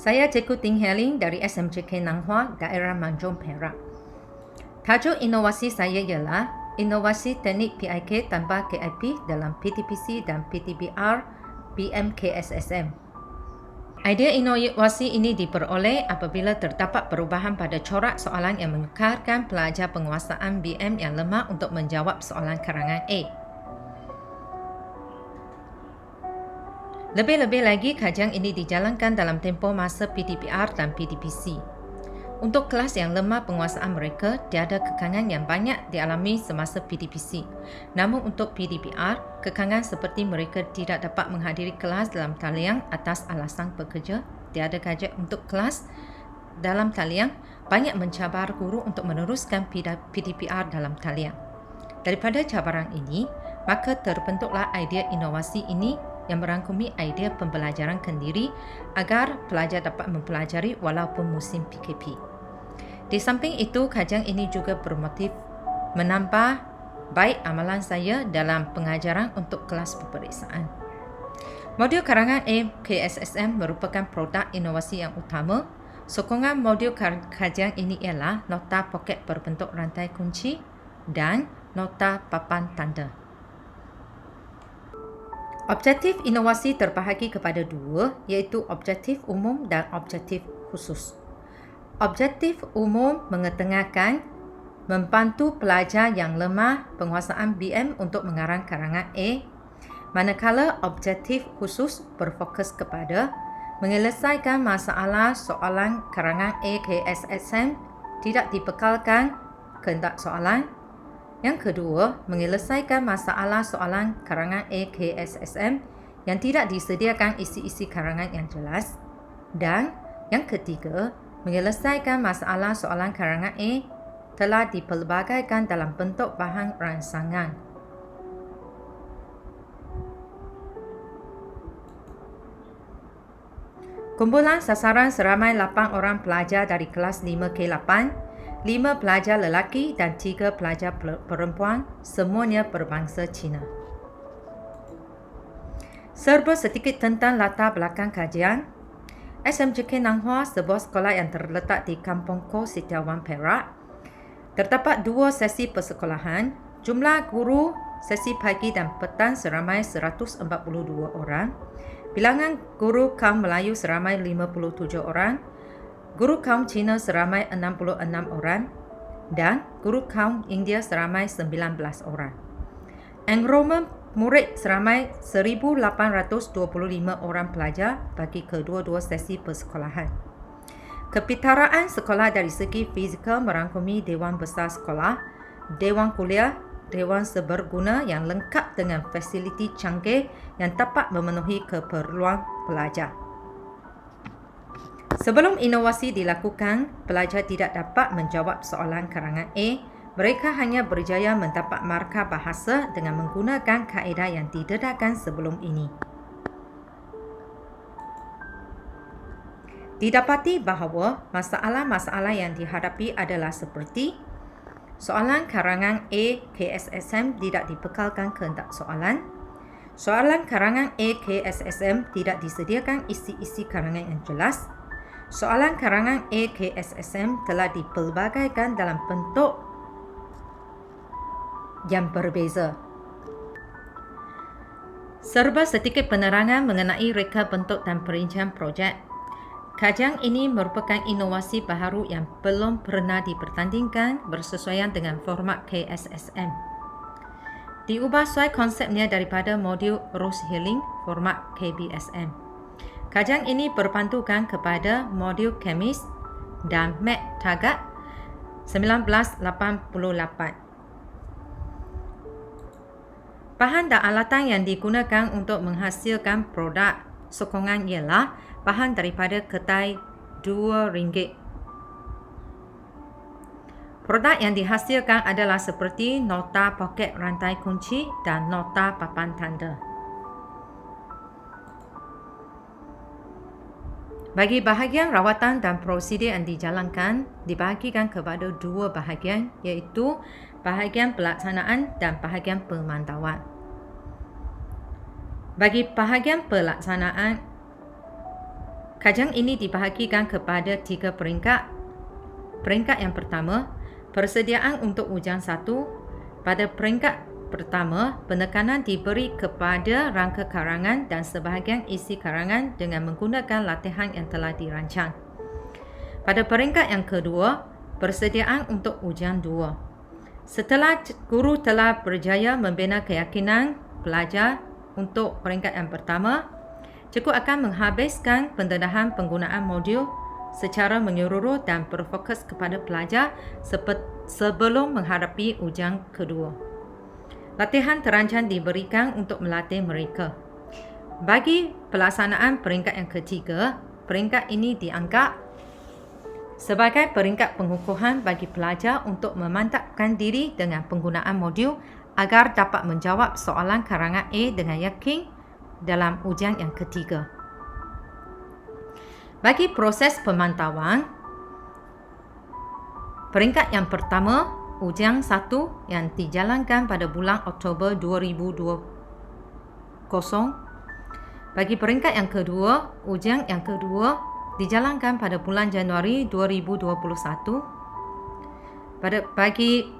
Saya Cikgu Ting Heling dari SMJK Nanghua, Daerah Manjung Perak. Tajuk inovasi saya ialah inovasi teknik PIK tanpa KIP dalam PTPC dan PTBR BMKSSM. Idea inovasi ini diperoleh apabila terdapat perubahan pada corak soalan yang menukarkan pelajar penguasaan BM yang lemah untuk menjawab soalan karangan A. Lebih-lebih lagi, kajian ini dijalankan dalam tempoh masa PTPR dan PTPC. Untuk kelas yang lemah penguasaan mereka, tiada kekangan yang banyak dialami semasa PTPC. Namun untuk PTPR, kekangan seperti mereka tidak dapat menghadiri kelas dalam talian atas alasan bekerja, tiada kajian untuk kelas dalam talian, banyak mencabar guru untuk meneruskan PTPR dalam talian. Daripada cabaran ini, maka terbentuklah idea inovasi ini yang merangkumi idea pembelajaran kendiri agar pelajar dapat mempelajari walaupun musim PKP. Di samping itu, kajian ini juga bermotif menambah baik amalan saya dalam pengajaran untuk kelas peperiksaan. Modul karangan A KSSM merupakan produk inovasi yang utama. Sokongan modul kajian ini ialah nota poket berbentuk rantai kunci dan nota papan tanda. Objektif inovasi terbahagi kepada dua, iaitu objektif umum dan objektif khusus. Objektif umum mengetengahkan membantu pelajar yang lemah penguasaan BM untuk mengarang karangan A, manakala objektif khusus berfokus kepada menyelesaikan masalah soalan karangan A KSSM tidak dibekalkan kehendak soalan. Yang kedua, menyelesaikan masalah soalan karangan A KSSM yang tidak disediakan isi-isi karangan yang jelas. Dan yang ketiga, menyelesaikan masalah soalan karangan A telah dipelbagaikan dalam bentuk bahan rangsangan. Kumpulan sasaran seramai 8 orang pelajar dari kelas 5K8, 5 pelajar lelaki dan 3 pelajar perempuan, semuanya berbangsa Cina. Serba sedikit tentang latar belakang kajian. SMJK Nanghua, sebuah sekolah yang terletak di Kampung Ko, Setiawan, Perak. Terdapat 2 sesi persekolahan. Jumlah guru sesi pagi dan petang seramai 142 orang. Bilangan guru kaum Melayu seramai 57 orang. Guru kaum Cina seramai 66 orang dan guru kaum India seramai 19 orang. Enrollment murid seramai 1,825 orang pelajar bagi kedua-dua sesi persekolahan. Kepitaraan sekolah dari segi fizikal merangkumi Dewan Besar Sekolah, Dewan Kuliah, Dewan Seberguna yang lengkap dengan fasiliti canggih yang dapat memenuhi keperluan pelajar. Sebelum inovasi dilakukan, pelajar tidak dapat menjawab soalan karangan A. Mereka hanya berjaya mendapat markah bahasa dengan menggunakan kaedah yang didedahkan sebelum ini. Didapati bahawa masalah-masalah yang dihadapi adalah seperti soalan karangan A KSSM tidak dibekalkan kehendak soalan, soalan karangan A KSSM tidak disediakan isi-isi karangan yang jelas, soalan karangan A KSSM telah dipelbagaikan dalam bentuk yang berbeza. Serba sedikit penerangan mengenai reka bentuk dan perincian projek. Kajian ini merupakan inovasi baharu yang belum pernah dipertandingkan bersesuaian dengan format KSSM. Diubah sesuai konsepnya daripada modul Rose Healing format KBSM. Kajian ini berpandukan kepada modul Kemis dan Mat Tagat 1988. Bahan dan alatan yang digunakan untuk menghasilkan produk sokongan ialah bahan daripada kedai RM2. Produk yang dihasilkan adalah seperti nota poket rantai kunci dan nota papan tanda. Bagi bahagian rawatan dan prosedur yang dijalankan, dibahagikan kepada 2 bahagian, iaitu bahagian pelaksanaan dan bahagian pemantauan. Bagi bahagian pelaksanaan, Kajian ini dibahagikan kepada 3 peringkat. Peringkat yang pertama, persediaan untuk ujian 1. Pada peringkat pertama, penekanan diberi kepada rangka karangan dan sebahagian isi karangan dengan menggunakan latihan yang telah dirancang. Pada peringkat yang kedua, persediaan untuk ujian 2. Setelah guru telah berjaya membina keyakinan pelajar untuk peringkat yang pertama, cikgu akan menghabiskan pendedahan penggunaan modul secara menyeluruh dan berfokus kepada pelajar sebelum menghadapi ujian kedua. Latihan terancang diberikan untuk melatih mereka. Bagi pelaksanaan peringkat yang ketiga, peringkat ini dianggap sebagai peringkat pengukuhan bagi pelajar untuk memantapkan diri dengan penggunaan modul agar dapat menjawab soalan karangan A dengan yakin dalam ujian yang ketiga. Bagi proses pemantauan, peringkat yang pertama, ujian 1 yang dijalankan pada bulan Oktober 2020. Bagi peringkat yang kedua, ujian yang kedua dijalankan pada bulan Januari 2021. Bagi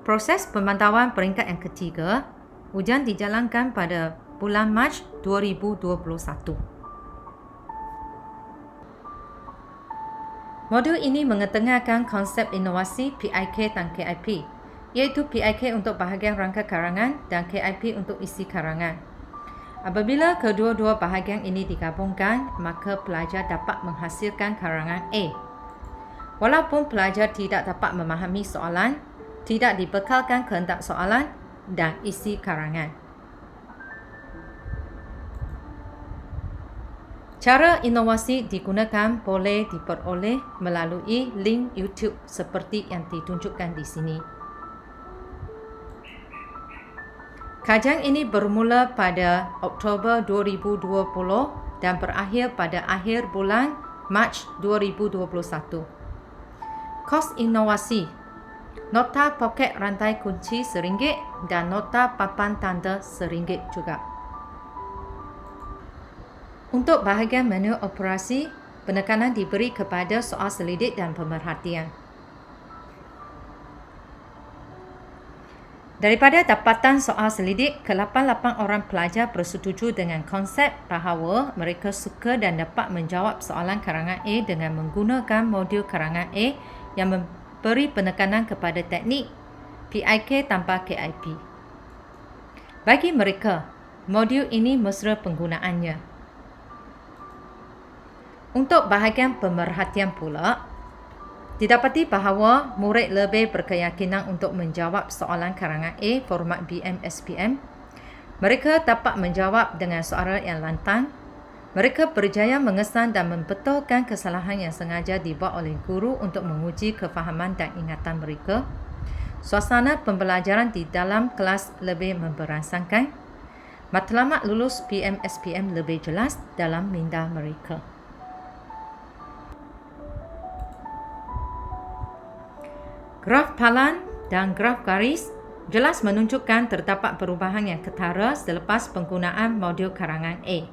proses pemantauan peringkat yang ketiga, ujian dijalankan pada bulan Mac 2021. Modul ini mengetengahkan konsep inovasi PIK dan KIP, iaitu PIK untuk bahagian rangka karangan dan KIP untuk isi karangan. Apabila kedua-dua bahagian ini digabungkan, maka pelajar dapat menghasilkan karangan A. Walaupun pelajar tidak dapat memahami soalan, tidak dibekalkan kehendak soalan dan isi karangan. Cara inovasi digunakan boleh diperoleh melalui link YouTube seperti yang ditunjukkan di sini. Kajian ini bermula pada Oktober 2020 dan berakhir pada akhir bulan Mac 2021. Kos inovasi, nota poket rantai kunci RM1 dan nota papan tanda RM1 juga. Untuk bahagian menu operasi, penekanan diberi kepada soal selidik dan pemerhatian. Daripada dapatan soal selidik, ke-88 orang pelajar bersetuju dengan konsep bahawa mereka suka dan dapat menjawab soalan karangan A dengan menggunakan modul karangan A yang memberi penekanan kepada teknik PIK tanpa KIP. Bagi mereka, modul ini mesra penggunaannya. Untuk bahagian pemerhatian pula, didapati bahawa murid lebih berkeyakinan untuk menjawab soalan karangan A format BM-SPM. Mereka dapat menjawab dengan suara yang lantang. Mereka berjaya mengesan dan membetulkan kesalahan yang sengaja dibuat oleh guru untuk menguji kefahaman dan ingatan mereka. Suasana pembelajaran di dalam kelas lebih memberangsangkan. Matlamat lulus BM-SPM lebih jelas dalam minda mereka. Graf palan dan graf garis jelas menunjukkan terdapat perubahan yang ketara selepas penggunaan modul karangan A.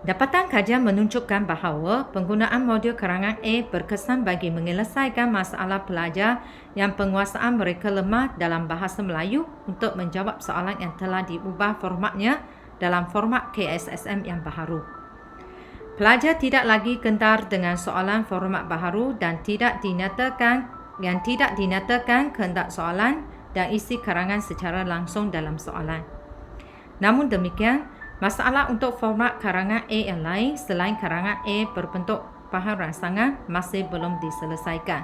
Dapatan kajian menunjukkan bahawa penggunaan modul karangan A berkesan bagi menyelesaikan masalah pelajar yang penguasaan mereka lemah dalam bahasa Melayu untuk menjawab soalan yang telah diubah formatnya dalam format KSSM yang baharu. Pelajar tidak lagi gentar dengan soalan format baharu dan tidak dinyatakan kehendak soalan dan isi karangan secara langsung dalam soalan. Namun demikian, masalah untuk format karangan A yang lain selain karangan A berbentuk bahan rangsangan masih belum diselesaikan.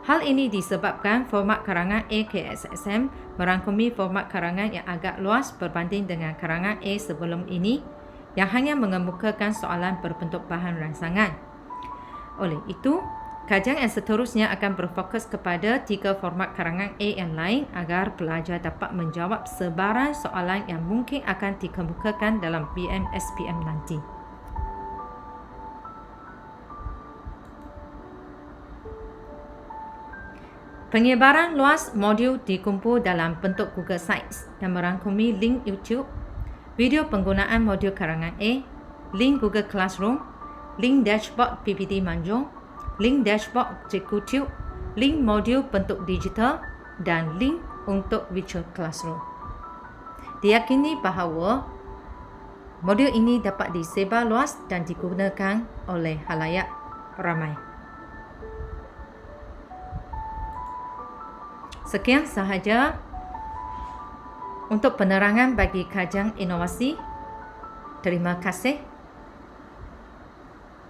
Hal ini disebabkan format karangan A KSSM merangkumi format karangan yang agak luas berbanding dengan karangan A sebelum ini yang hanya mengemukakan soalan berbentuk bahan rangsangan. Oleh itu, kajian yang seterusnya akan berfokus kepada 3 format karangan A yang lain agar pelajar dapat menjawab sebarang soalan yang mungkin akan dikemukakan dalam BM-SPM nanti. Penyebaran luas modul dikumpul dalam bentuk Google Sites dan merangkumi link YouTube. video penggunaan modul karangan A, link Google Classroom, link dashboard PPT Manjung, link dashboard Cikgu Tube, link modul bentuk digital dan link untuk virtual classroom. Diyakini bahawa modul ini dapat disebar luas dan digunakan oleh khalayak ramai. Sekian sahaja untuk penerangan bagi kajian inovasi. Terima kasih.